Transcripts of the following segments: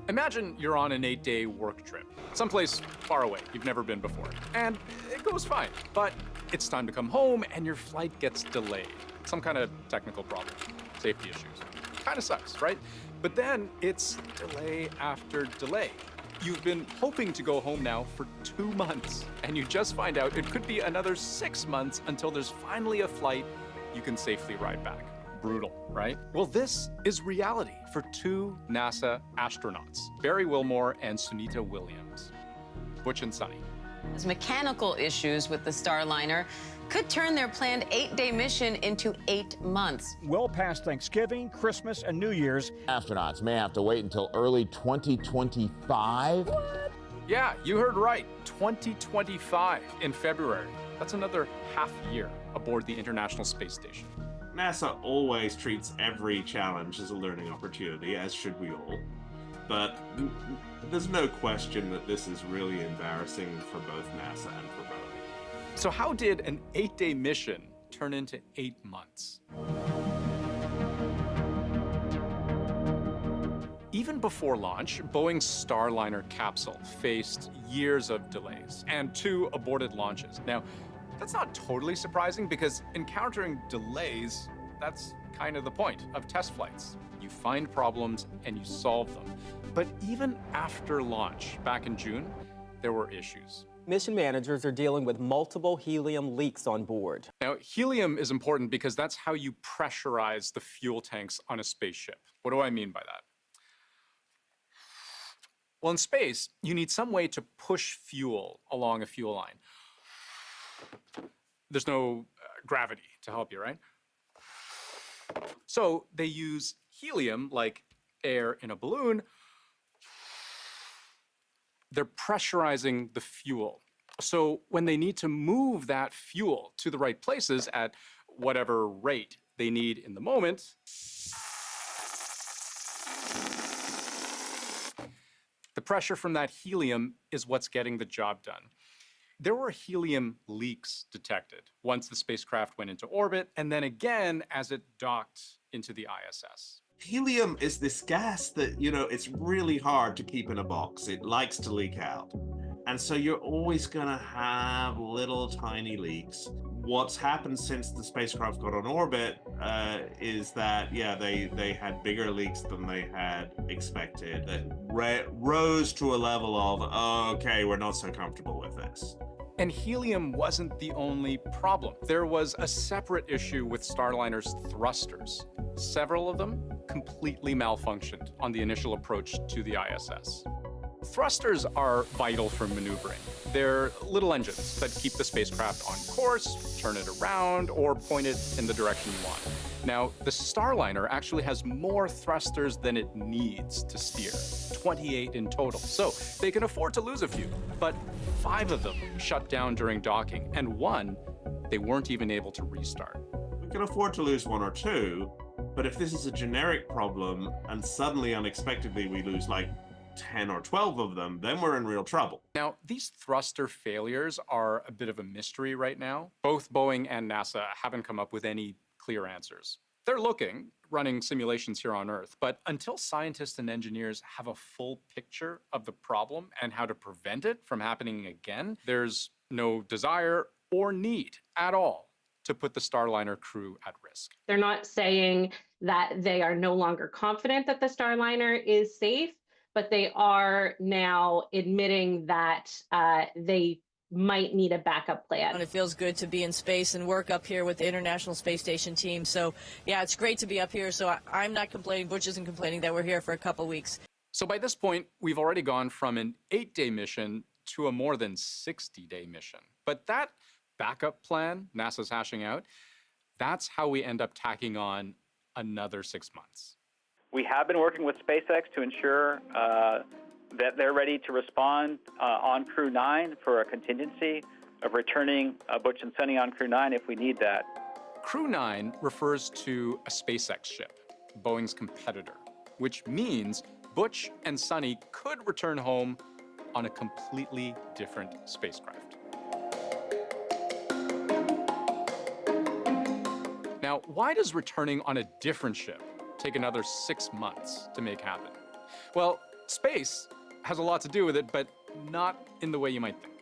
Imagine you're on an 8-day work trip, someplace far away you've never been before, and it goes fine, but it's time to come home and your flight gets delayed. Some kind of technical problem, safety issues. Kind of sucks, right? But then it's delay after delay. You've been hoping to go home now for 2 months, and you just find out it could be another 6 months until there's finally a flight you can safely ride back. Brutal, right? Well, this is reality for 2 NASA astronauts, Barry Wilmore and Sunita Williams. Butch and Sunny. As mechanical issues with the Starliner could turn their planned 8-day mission into 8 months. Well past Thanksgiving, Christmas, and New Year's. Astronauts may have to wait until early 2025. What? Yeah, you heard right. 2025 in February. That's another half year aboard the International Space Station. NASA always treats every challenge as a learning opportunity, as should we all. But there's no question that this is really embarrassing for both NASA and for Boeing. So how did an 8-day mission turn into 8 months? Even before launch, Boeing's Starliner capsule faced years of delays and 2 aborted launches. Now, that's not totally surprising because encountering delays, that's kind of the point of test flights. You find problems and you solve them. But even after launch, back in June, there were issues. Mission managers are dealing with multiple helium leaks on board. Now, helium is important because that's how you pressurize the fuel tanks on a spaceship. What do I mean by that? Well, in space, you need some way to push fuel along a fuel line. There's no gravity to help you, right? So they use helium, like air in a balloon. They're pressurizing the fuel. So when they need to move that fuel to the right places at whatever rate they need in the moment, the pressure from that helium is what's getting the job done. There were helium leaks detected once the spacecraft went into orbit, and then again as it docked into the ISS. Helium is this gas that, it's really hard to keep in a box. It likes to leak out. And so you're always going to have little tiny leaks. What's happened since the spacecraft got on orbit is that, they had bigger leaks than they had expected. That rose to a level of, okay, we're not so comfortable with this. And helium wasn't the only problem. There was a separate issue with Starliner's thrusters. Several of them completely malfunctioned on the initial approach to the ISS. Thrusters are vital for maneuvering. They're little engines that keep the spacecraft on course, turn it around, or point it in the direction you want. Now, the Starliner actually has more thrusters than it needs to steer, 28 in total. So they can afford to lose a few, but 5 of them shut down during docking, and 1 they weren't even able to restart. We can afford to lose 1 or 2, but if this is a generic problem and suddenly unexpectedly we lose like 10 or 12 of them, then we're in real trouble. Now, these thruster failures are a bit of a mystery right now. Both Boeing and NASA haven't come up with any clear answers. They're looking, running simulations here on Earth, but until scientists and engineers have a full picture of the problem and how to prevent it from happening again, there's no desire or need at all to put the Starliner crew at risk. They're not saying that they are no longer confident that the Starliner is safe, but they are now admitting that they might need a backup plan. And it feels good to be in space and work up here with the International Space Station team. So, yeah, it's great to be up here. So I'm not complaining. Butch isn't complaining that we're here for a couple weeks. So by this point, we've already gone from an 8-day mission to a more than 60-day mission. But that backup plan NASA's hashing out, that's how we end up tacking on another 6 months. We have been working with SpaceX to ensure that they're ready to respond on Crew 9 for a contingency of returning Butch and Sunny on Crew 9 if we need that. Crew 9 refers to a SpaceX ship, Boeing's competitor, which means Butch and Sunny could return home on a completely different spacecraft. Now, why does returning on a different ship take another 6 months to make happen? Well, space has a lot to do with it, but not in the way you might think.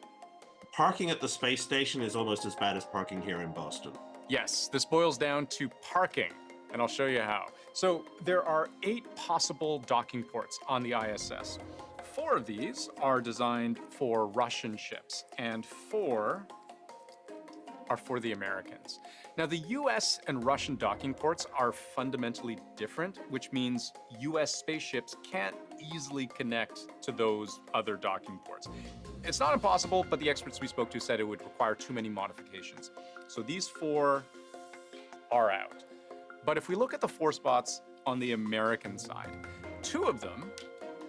Parking at the space station is almost as bad as parking here in Boston. Yes, this boils down to parking, and I'll show you how. So there are 8 possible docking ports on the ISS. 4 of these are designed for Russian ships, and 4 are for the Americans. Now, the US and Russian docking ports are fundamentally different, which means US spaceships can't easily connect to those other docking ports. It's not impossible, but the experts we spoke to said it would require too many modifications. So these 4 are out. But if we look at the 4 spots on the American side, 2 of them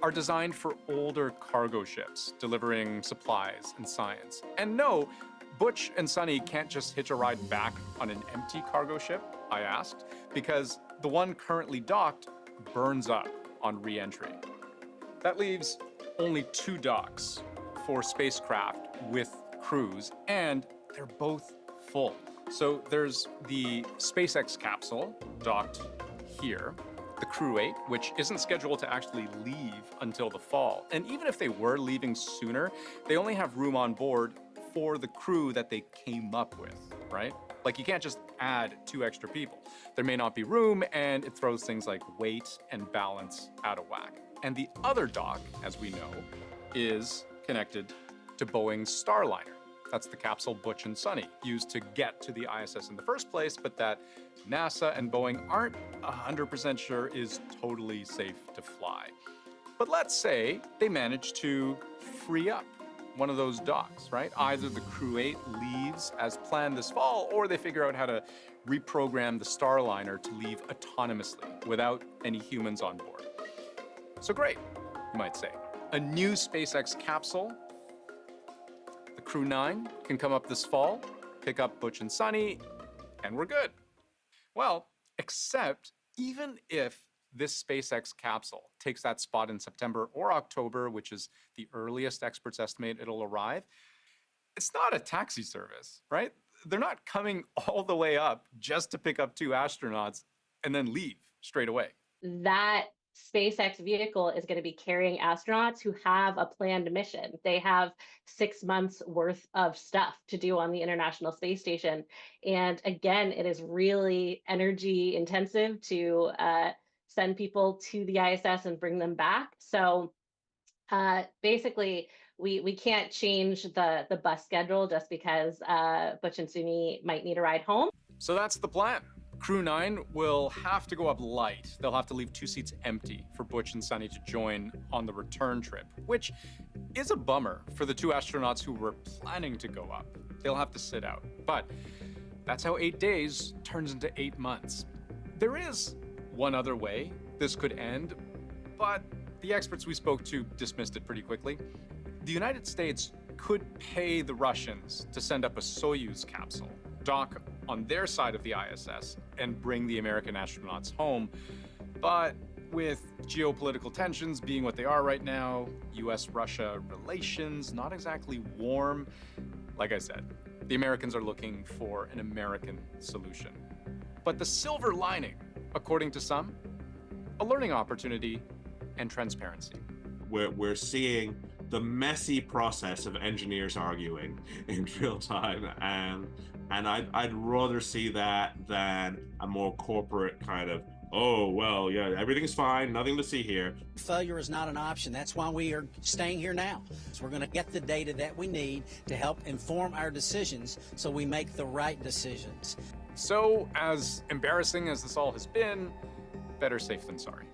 are designed for older cargo ships delivering supplies and science. And no, Butch and Sunny can't just hitch a ride back on an empty cargo ship, I asked, because the one currently docked burns up on re-entry. That leaves only 2 docks for spacecraft with crews, and they're both full. So there's the SpaceX capsule docked here, the Crew 8, which isn't scheduled to actually leave until the fall. And even if they were leaving sooner, they only have room on board for the crew that they came up with, right? Like, you can't just add 2 extra people. There may not be room, and it throws things like weight and balance out of whack. And the other dock, as we know, is connected to Boeing's Starliner. That's the capsule Butch and Sunny used to get to the ISS in the first place, but that NASA and Boeing aren't 100% sure is totally safe to fly. But let's say they manage to free up one of those docks, right? Either the Crew 8 leaves as planned this fall, or they figure out how to reprogram the Starliner to leave autonomously without any humans on board. So great, you might say. A new SpaceX capsule, the Crew 9, can come up this fall, pick up Butch and Sunny, and we're good. Well, except even if this SpaceX capsule takes that spot in September or October, which is the earliest experts estimate it'll arrive, it's not a taxi service, right? They're not coming all the way up just to pick up 2 astronauts and then leave straight away. That SpaceX vehicle is going to be carrying astronauts who have a planned mission. They have 6 months worth of stuff to do on the International Space Station. And again, it is really energy intensive to send people to the ISS and bring them back. So basically, we can't change the bus schedule just because Butch and Sunny might need a ride home. So that's the plan. Crew 9 will have to go up light. They'll have to leave 2 seats empty for Butch and Sunny to join on the return trip, which is a bummer for the 2 astronauts who were planning to go up. They'll have to sit out. But that's how 8 days turns into 8 months. There is one other way this could end, but the experts we spoke to dismissed it pretty quickly. The United States could pay the Russians to send up a Soyuz capsule, dock on their side of the ISS, and bring the American astronauts home. But with geopolitical tensions being what they are right now, US-Russia relations not exactly warm, like I said, the Americans are looking for an American solution. But the silver lining, according to some, a learning opportunity and transparency. We're seeing the messy process of engineers arguing in real time, and I'd rather see that than a more corporate kind of, oh, well, yeah, everything's fine, nothing to see here. Failure is not an option. That's why we are staying here now. So we're going to get the data that we need to help inform our decisions so we make the right decisions. So, as embarrassing as this all has been, better safe than sorry.